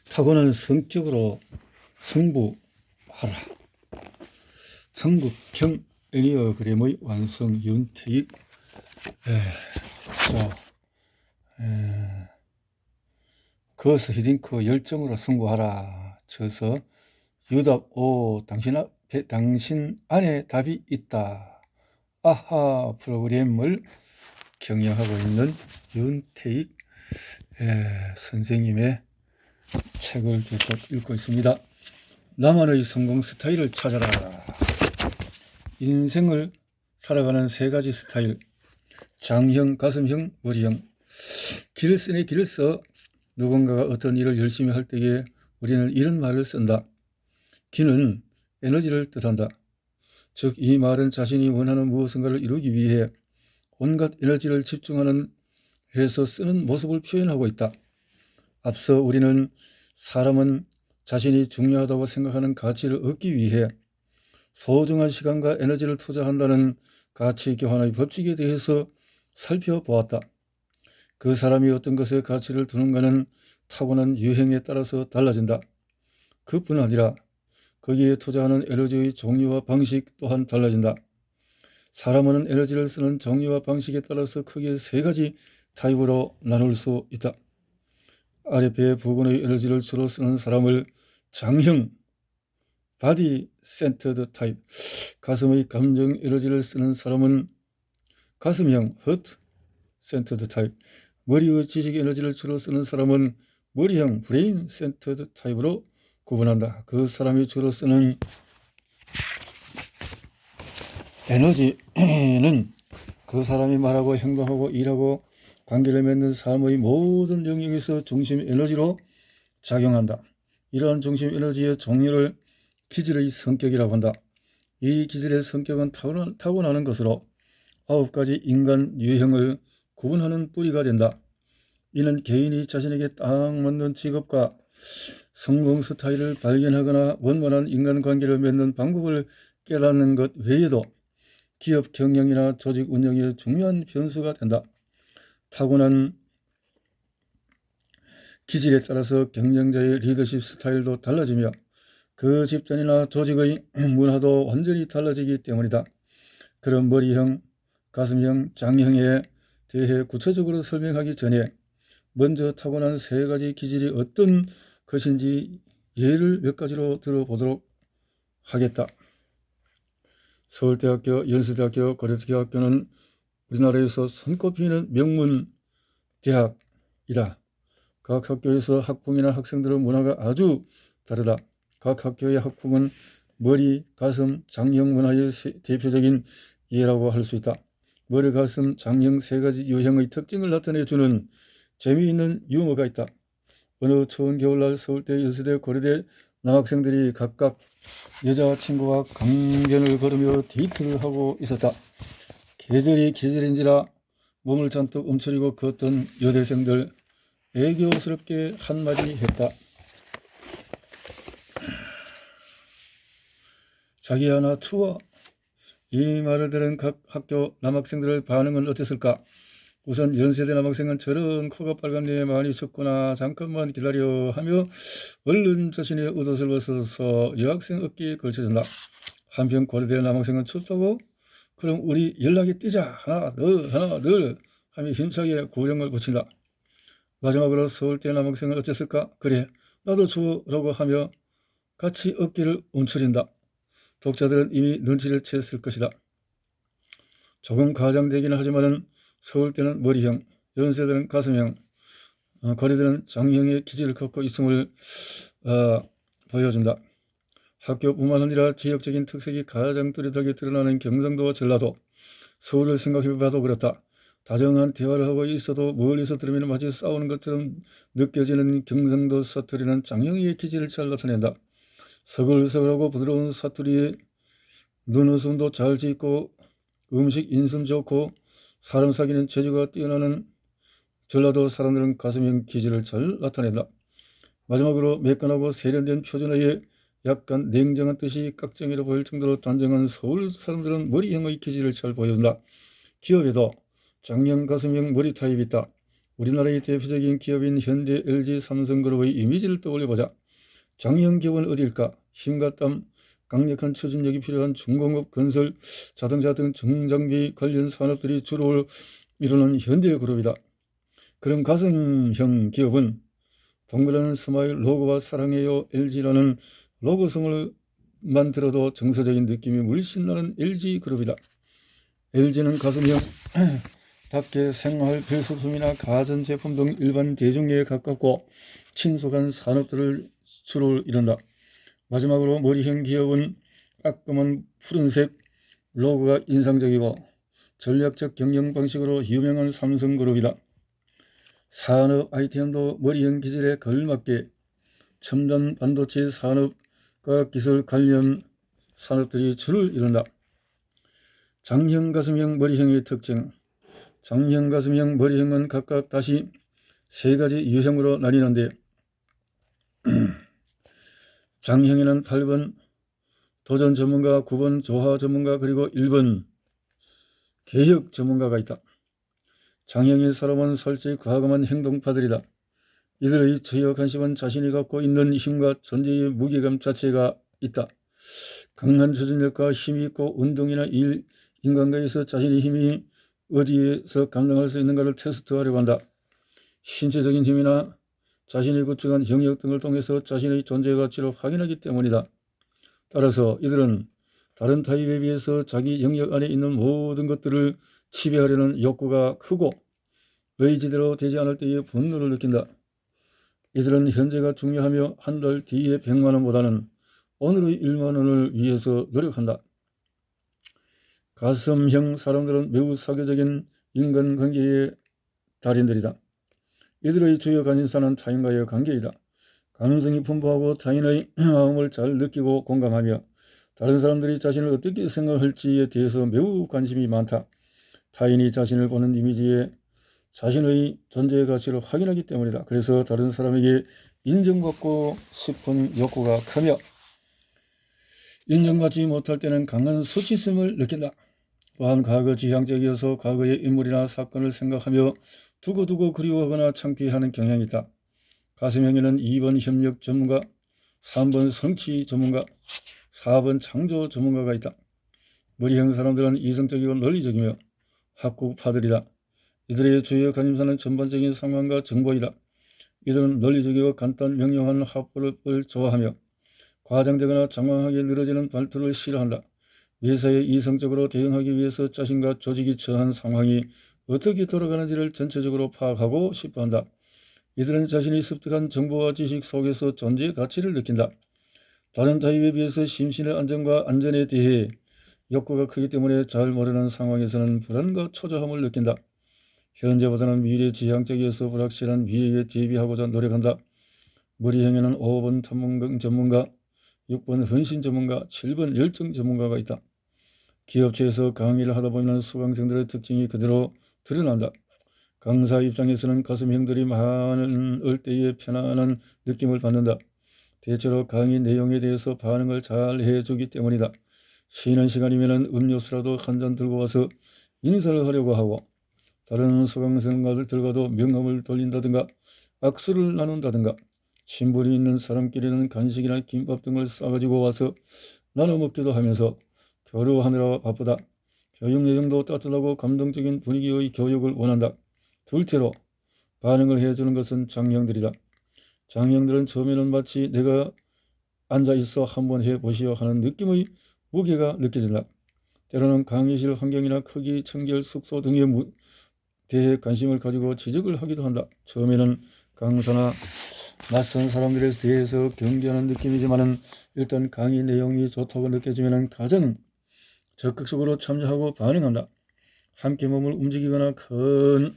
타고난 성격으로 승부하라. 한국형 애니어그램의 완성. 윤태익. 거스 히딩크 열정으로 승부하라. 저서 유답. 당신 안에 답이 있다. 아하 프로그램을 경영하고 있는 윤태익 선생님의 책을 계속 읽고 있습니다. 나만의 성공 스타일을 찾아라. 인생을 살아가는 세 가지 스타일. 장형, 가슴형, 머리형. 길을 쓰네 길을 써. 누군가가 어떤 일을 열심히 할 때에 우리는 이런 말을 쓴다. 기는 에너지를 뜻한다. 즉, 이 말은 자신이 원하는 무엇인가를 이루기 위해 온갖 에너지를 집중하는 해서 쓰는 모습을 표현하고 있다. 앞서 우리는 사람은 자신이 중요하다고 생각하는 가치를 얻기 위해 소중한 시간과 에너지를 투자한다는 가치 교환의 법칙에 대해서 살펴보았다. 그 사람이 어떤 것에 가치를 두는가는 타고난 유형에 따라서 달라진다. 그뿐 아니라 거기에 투자하는 에너지의 종류와 방식 또한 달라진다. 사람은 에너지를 쓰는 종류와 방식에 따라서 크게 세 가지 타입으로 나눌 수 있다. 아랫배 부근의 에너지를 주로 쓰는 사람을 장형, 바디 센터드 타입, 가슴의 감정 에너지를 쓰는 사람은 가슴형, 허트 센터드 타입, 머리의 지식 에너지를 주로 쓰는 사람은 머리형, 브레인 센터드 타입으로 구분한다. 그 사람이 주로 쓰는 에너지는 그 사람이 말하고 행동하고 일하고 관계를 맺는 삶의 모든 영역에서 중심 에너지로 작용한다. 이러한 중심 에너지의 종류를 기질의 성격이라고 한다. 이 기질의 성격은 타고나는 것으로 9가지 인간 유형을 구분하는 뿌리가 된다. 이는 개인이 자신에게 딱 맞는 직업과 성공 스타일을 발견하거나 원만한 인간관계를 맺는 방법을 깨닫는 것 외에도 기업 경영이나 조직 운영의 중요한 변수가 된다. 타고난 기질에 따라서 경영자의 리더십 스타일도 달라지며 그 집단이나 조직의 문화도 완전히 달라지기 때문이다. 그런 머리형, 가슴형, 장형에 대해 구체적으로 설명하기 전에 먼저 타고난 세 가지 기질이 어떤 것인지 예를 몇 가지로 들어보도록 하겠다. 서울대학교, 연세대학교, 고려대학교는 우리나라에서 손꼽히는 명문 대학이다. 각 학교에서 학부모나 학생들의 문화가 아주 다르다. 각 학교의 학부모는 머리, 가슴, 장형 문화의 대표적인 예라고 할 수 있다. 머리, 가슴, 장형 세 가지 유형의 특징을 나타내주는 재미있는 유머가 있다. 어느 추운 겨울날 서울대, 연세대, 고려대 남학생들이 각각 여자친구와 강변을 걸으며 데이트를 하고 있었다. 계절이 계절인지라 몸을 잔뜩 움츠리고 걷던 여대생들 애교스럽게 한마디 했다. 자기야, 나 추워. 이 말을 들은 각 학교 남학생들의 반응은 어땠을까? 우선 연세대 남학생은 저런 코가 빨간 데 많이 춥구나, 잠깐만 기다려 하며 얼른 자신의 옷을 벗어서 여학생 어깨에 걸쳐준다. 한편 고려대 남학생은 춥다고? 그럼 우리 연락이 뛰자. 하나 둘 하며 힘차게 고령을 붙인다. 마지막으로 서울대 남학생은 어땠을까? 그래, 나도 추워 라고 하며 같이 어깨를 움츠린다. 독자들은 이미 눈치를 챘을 것이다. 조금 과장되기는 하지만은 서울대는 머리형, 연세대는 가슴형, 고려대는 장형의 기질을 갖고 있음을 보여준다. 학교뿐만 아니라 지역적인 특색이 가장 뚜렷하게 드러나는 경상도와 전라도, 서울을 생각해봐도 그렇다. 다정한 대화를 하고 있어도 멀리서 들으면 마치 싸우는 것처럼 느껴지는 경상도 사투리는 장형의 기질을 잘 나타낸다. 서글서글하고 부드러운 사투리에 눈웃음도 잘 짓고 음식 인심 좋고 사람 사귀는 재주가 뛰어나는 전라도 사람들은 가슴형 기질을 잘 나타낸다. 마지막으로 매끈하고 세련된 표준어에 약간 냉정한 뜻이 깍쟁이로 보일 정도로 단정한 서울 사람들은 머리형의 기질을 잘 보여준다. 기업에도 장형, 가슴형, 머리 타입이 있다. 우리나라의 대표적인 기업인 현대, LG, 삼성그룹의 이미지를 떠올려보자. 장형 기업은 어디일까? 힘과 땀, 강력한 추진력이 필요한 중공업, 건설, 자동차 등 중장비 관련 산업들이 주로 이루는 현대그룹이다. 그럼 가성형 기업은 동그라는 스마일 로고와 사랑해요 LG라는 로고성을 만들어도 정서적인 느낌이 물씬 나는 LG그룹이다. LG는 가성형 닭개, 생활, 필수품이나 가전제품 등 일반 대중에 가깝고 친숙한 산업들을 주로 이룬다. 마지막으로 머리형 기업은 깔끔한 푸른색 로고가 인상적이고 전략적 경영 방식으로 유명한 삼성그룹이다. 산업 아이템도 머리형 기질에 걸맞게 첨단 반도체 산업과 기술 관련 산업들이 주를 이룬다. 장형, 가슴형, 머리형의 특징. 장형, 가슴형, 머리형은 각각 다시 세 가지 유형으로 나뉘는데 장형에는 8번 도전 전문가, 9번 조화 전문가, 그리고 1번 개혁 전문가가 있다. 장형의 사람은 솔직히 과감한 행동파들이다. 이들의 주요 관심은 자신이 갖고 있는 힘과 존재의 무게감 자체가 있다. 강한 추진력과 힘이 있고 운동이나 일, 인간관계에서 자신의 힘이 어디에서 감당할 수 있는가를 테스트하려고 한다. 신체적인 힘이나 자신이 구축한 영역 등을 통해서 자신의 존재 가치를 확인하기 때문이다. 따라서 이들은 다른 타입에 비해서 자기 영역 안에 있는 모든 것들을 지배하려는 욕구가 크고 의지대로 되지 않을 때의 분노를 느낀다. 이들은 현재가 중요하며 한 달 뒤에 100만 원보다는 오늘의 1만 원을 위해서 노력한다. 가슴형 사람들은 매우 사교적인 인간관계의 달인들이다. 이들의 주요 관심사는 타인과의 관계이다. 감성이 풍부하고 타인의 마음을 잘 느끼고 공감하며 다른 사람들이 자신을 어떻게 생각할지에 대해서 매우 관심이 많다. 타인이 자신을 보는 이미지에 자신의 존재의 가치를 확인하기 때문이다. 그래서 다른 사람에게 인정받고 싶은 욕구가 크며 인정받지 못할 때는 강한 수치심을 느낀다. 또한 과거 지향적이어서 과거의 인물이나 사건을 생각하며 두고두고 그리워하거나 창피하는 경향이 있다. 가슴형에는 2번 협력 전문가, 3번 성취 전문가, 4번 창조 전문가가 있다. 머리형 사람들은 이성적이고 논리적이며 학구파들이다. 이들의 주요 관심사는 전반적인 상황과 정보이다. 이들은 논리적이고 간단 명료한 화법을 좋아하며 과장되거나 장황하게 늘어지는 말투를 싫어한다. 매사에 이성적으로 대응하기 위해서 자신과 조직이 처한 상황이 어떻게 돌아가는지를 전체적으로 파악하고 싶어한다. 이들은 자신이 습득한 정보와 지식 속에서 존재의 가치를 느낀다. 다른 타입에 비해서 심신의 안정과 안전에 대해 욕구가 크기 때문에 잘 모르는 상황에서는 불안과 초조함을 느낀다. 현재보다는 미래 지향적이어서 불확실한 미래에 대비하고자 노력한다. 머리형에는 5번 탐문경 전문가, 6번 헌신 전문가, 7번 열정 전문가가 있다. 기업체에서 강의를 하다 보면 수강생들의 특징이 그대로 드러난다. 강사 입장에서는 가슴형들이 많을 때에 편안한 느낌을 받는다. 대체로 강의 내용에 대해서 반응을 잘 해주기 때문이다. 쉬는 시간이면 음료수라도 한 잔 들고 와서 인사를 하려고 하고 다른 수강생들과도 명함을 돌린다든가 악수를 나눈다든가 친분이 있는 사람끼리는 간식이나 김밥 등을 싸가지고 와서 나눠 먹기도 하면서 교류하느라 바쁘다. 교육 내용도 따뜻하고 감동적인 분위기의 교육을 원한다. 둘째로 반응을 해주는 것은 장형들이다. 장형들은 처음에는 마치 내가 앉아있어 한번 해보시오 하는 느낌의 무게가 느껴진다. 때로는 강의실 환경이나 크기, 청결, 숙소 등에 대해 관심을 가지고 지적을 하기도 한다. 처음에는 강사나 낯선 사람들에 대해서 경계하는 느낌이지만 일단 강의 내용이 좋다고 느껴지면 가장 적극적으로 참여하고 반응한다. 함께 몸을 움직이거나 큰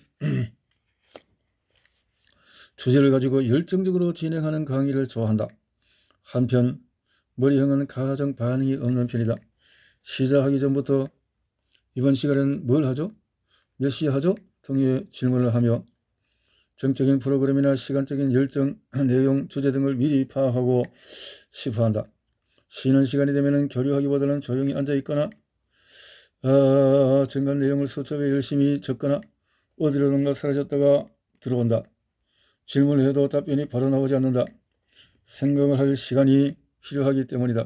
주제를 가지고 열정적으로 진행하는 강의를 좋아한다. 한편 머리형은 가장 반응이 없는 편이다. 시작하기 전부터 이번 시간에는 뭘 하죠? 몇 시에 하죠? 등의 질문을 하며 정적인 프로그램이나 시간적인 열정, 내용, 주제 등을 미리 파악하고 싶어한다. 쉬는 시간이 되면 교류하기보다는 조용히 앉아있거나 정관 내용을 서랍에 열심히 적거나 어디론가 사라졌다가 들어온다. 질문을 해도 답변이 바로 나오지 않는다. 생각을 할 시간이 필요하기 때문이다.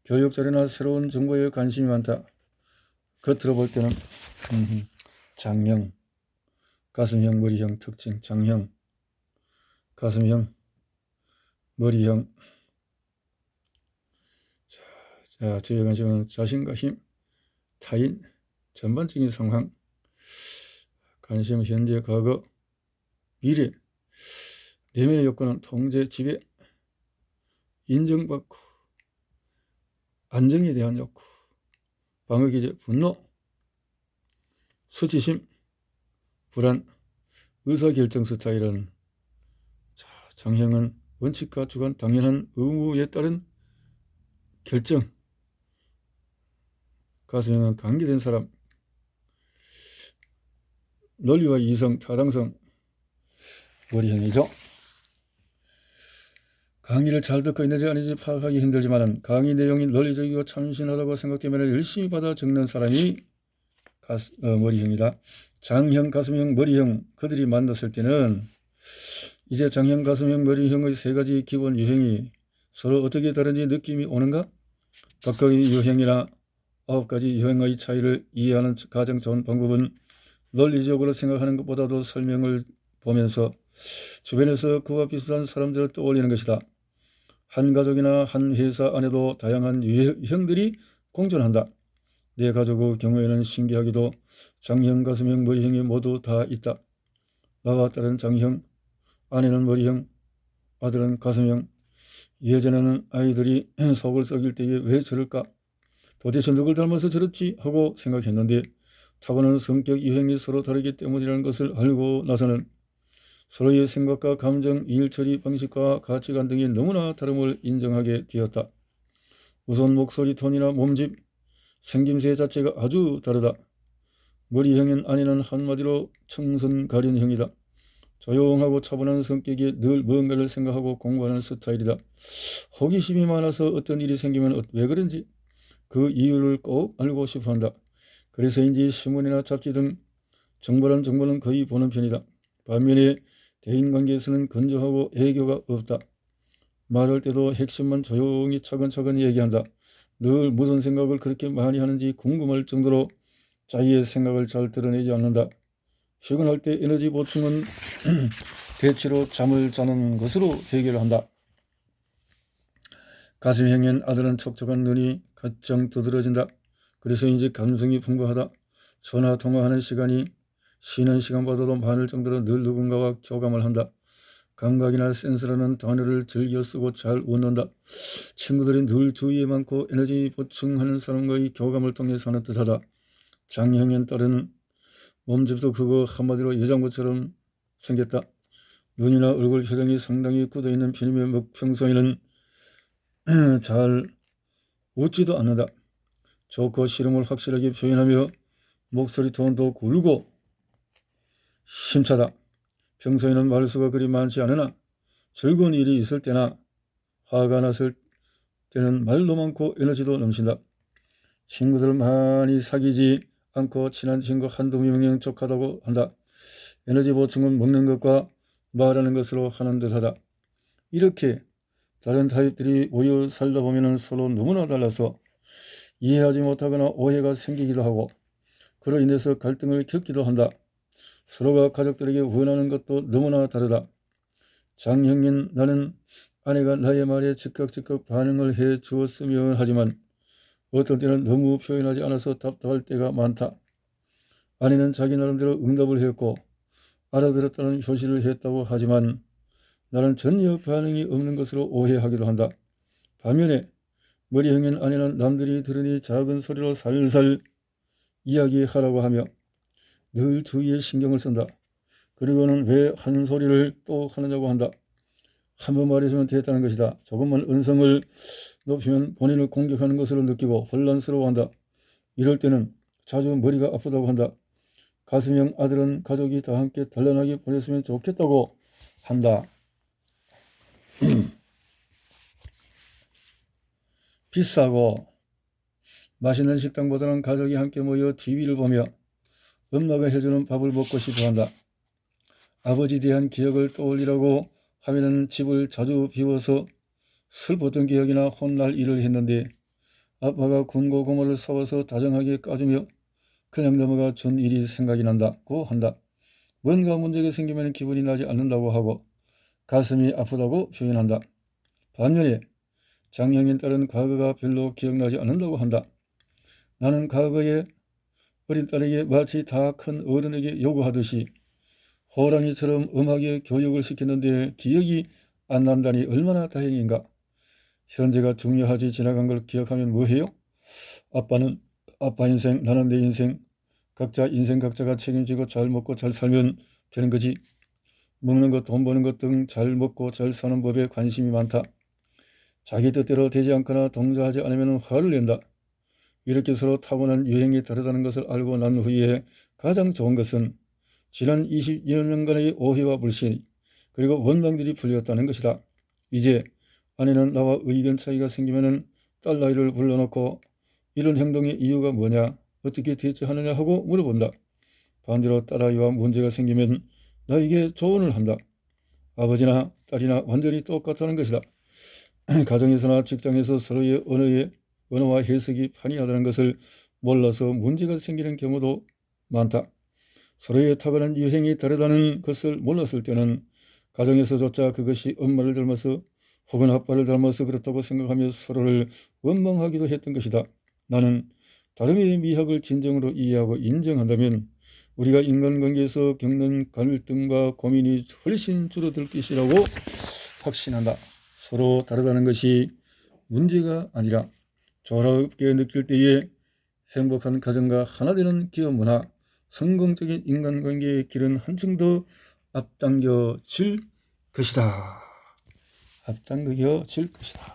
교육 자료나 새로운 정보에 관심이 많다. 겉으로 볼 때는 장형, 가슴형, 머리형 특징. 장형, 가슴형, 머리형. 자, 저의 관심은 자신과 힘, 타인, 전반적인 상황, 관심, 현재, 과거, 미래. 내면의 욕구는 통제, 지배, 인정받고, 안정에 대한 욕구, 방어기제, 분노, 수치심, 불안, 의사결정 스타일은, 자, 장형은 원칙과 주관, 당연한 의무에 따른 결정. 가슴형은 관계된 사람, 논리와 이성, 타당성. 머리형이죠. 강의를 잘 듣고 있는지 아닌지 파악하기 힘들지만 강의 내용이 논리적이고 참신하다고 생각되면 열심히 받아 적는 사람이 머리형이다. 장형, 가슴형, 머리형 그들이 만났을 때는 이제 장형, 가슴형, 머리형의 세 가지 기본 유형이 서로 어떻게 다른지 느낌이 오는가? 각각의 유형이나 9가지 유형의 차이를 이해하는 가장 좋은 방법은 논리적으로 생각하는 것보다도 설명을 보면서 주변에서 그와 비슷한 사람들을 떠올리는 것이다. 한 가족이나 한 회사 안에도 다양한 유형들이 공존한다. 내 가족의 경우에는 신기하게도 장형, 가슴형, 머리형이 모두 다 있다. 나와 딸은 장형, 아내는 머리형, 아들은 가슴형. 예전에는 아이들이 속을 썩일 때에 왜 저럴까? 도대체 누굴 닮아서 저렇지? 하고 생각했는데 타고난 성격 유형이 서로 다르기 때문이라는 것을 알고 나서는 서로의 생각과 감정, 일 처리 방식과 가치관 등이 너무나 다름을 인정하게 되었다. 우선 목소리 톤이나 몸집, 생김새 자체가 아주 다르다. 머리형인 아내는 한마디로 청순가련형이다. 조용하고 차분한 성격이 늘 무언가를 생각하고 공부하는 스타일이다. 호기심이 많아서 어떤 일이 생기면 왜 그런지 그 이유를 꼭 알고 싶어한다. 그래서인지 신문이나 잡지 등 정보는 거의 보는 편이다. 반면에 대인관계에서는 건조하고 애교가 없다. 말할 때도 핵심만 조용히 차근차근 얘기한다. 늘 무슨 생각을 그렇게 많이 하는지 궁금할 정도로 자기의 생각을 잘 드러내지 않는다. 퇴근할 때 에너지 보충은 대체로 잠을 자는 것으로 해결한다. 가슴형인 아들은 촉촉한 눈이 가장 두드러진다. 그래서인지 감성이 풍부하다. 전화 통화하는 시간이 쉬는 시간보다도 많을 정도로 늘 누군가와 교감을 한다. 감각이나 센스라는 단어를 즐겨 쓰고 잘 웃는다. 친구들이 늘 주위에 많고 에너지 보충하는 사람과의 교감을 통해 사는 듯하다. 장형인 딸은 몸집도 크고 한마디로 여장부처럼 생겼다. 눈이나 얼굴 표정이 상당히 굳어있는 편이며 평소에는 잘 웃지도 않는다. 좋고 싫음을 확실하게 표현하며 목소리 톤도 굵고 힘차다. 평소에는 말수가 그리 많지 않으나 즐거운 일이 있을 때나 화가 났을 때는 말도 많고 에너지도 넘친다. 친구들을 많이 사귀지 않고 친한 친구 한두 명이면 족하다고 한다. 에너지 보충은 먹는 것과 말하는 것으로 하는 듯하다. 이렇게 다른 타입들이 모여 살다 보면 서로 너무나 달라서 이해하지 못하거나 오해가 생기기도 하고 그로 인해서 갈등을 겪기도 한다. 서로가 가족들에게 원하는 것도 너무나 다르다. 장형인 나는 아내가 나의 말에 즉각 반응을 해 주었으면 하지만 어떤 때는 너무 표현하지 않아서 답답할 때가 많다. 아내는 자기 나름대로 응답을 했고 알아들었다는 표시를 했다고 하지만 나는 전혀 반응이 없는 것으로 오해하기도 한다. 반면에 머리형인 아내는 남들이 들으니 작은 소리로 살살 이야기하라고 하며 늘 주위에 신경을 쓴다. 그리고는 왜 한 소리를 또 하느냐고 한다. 한번 말해주면 됐다는 것이다. 조금만 음성을 높이면 본인을 공격하는 것으로 느끼고 혼란스러워한다. 이럴 때는 자주 머리가 아프다고 한다. 가슴형 아들은 가족이 다 함께 단란하게 보냈으면 좋겠다고 한다. 비싸고 맛있는 식당보다는 가족이 함께 모여 TV를 보며 엄마가 해주는 밥을 먹고 싶어한다. 아버지에 대한 기억을 떠올리라고 하면은 집을 자주 비워서 슬펐던 기억이나 혼날 일을 했는데 아빠가 군고구마를 사와서 다정하게 까주며 그냥 넘어가 준 일이 생각이 난다고 한다. 뭔가 문제가 생기면 기분이 나지 않는다고 하고 가슴이 아프다고 표현한다. 반면에 장형인 딸은 과거가 별로 기억나지 않는다고 한다. 나는 과거에 어린 딸에게 마치 다 큰 어른에게 요구하듯이 호랑이처럼 음악의 교육을 시켰는데 기억이 안 난다니 얼마나 다행인가. 현재가 중요하지 지나간 걸 기억하면 뭐해요? 아빠는 아빠 인생, 나는 내 인생. 각자 인생 각자가 책임지고 잘 먹고 잘 살면 되는 거지. 먹는 것, 돈 버는 것 등 잘 먹고 잘 사는 법에 관심이 많다. 자기 뜻대로 되지 않거나 동조하지 않으면 화를 낸다. 이렇게 서로 타고난 유행이 다르다는 것을 알고 난 후에 가장 좋은 것은 지난 22년간의 오해와 불신 그리고 원망들이 풀렸다는 것이다. 이제 아내는 나와 의견 차이가 생기면 딸아이를 불러놓고 이런 행동의 이유가 뭐냐, 어떻게 대처하느냐 하고 물어본다. 반대로 딸아이와 문제가 생기면 나에게 조언을 한다. 아버지나 딸이나 완전히 똑같다는 것이다. 가정에서나 직장에서 서로의 언어와 해석이 판이하다는 것을 몰라서 문제가 생기는 경우도 많다. 서로의 타고난 유행이 다르다는 것을 몰랐을 때는 가정에서조차 그것이 엄마를 닮아서 혹은 아빠를 닮아서 그렇다고 생각하며 서로를 원망하기도 했던 것이다. 나는 다름의 미학을 진정으로 이해하고 인정한다면 우리가 인간관계에서 겪는 갈등과 고민이 훨씬 줄어들 것이라고 확신한다. 서로 다르다는 것이 문제가 아니라 조화롭게 느낄 때에 행복한 가정과 하나 되는 기업 문화, 성공적인 인간관계의 길은 한층 더 앞당겨질 것이다. 앞당겨질 것이다.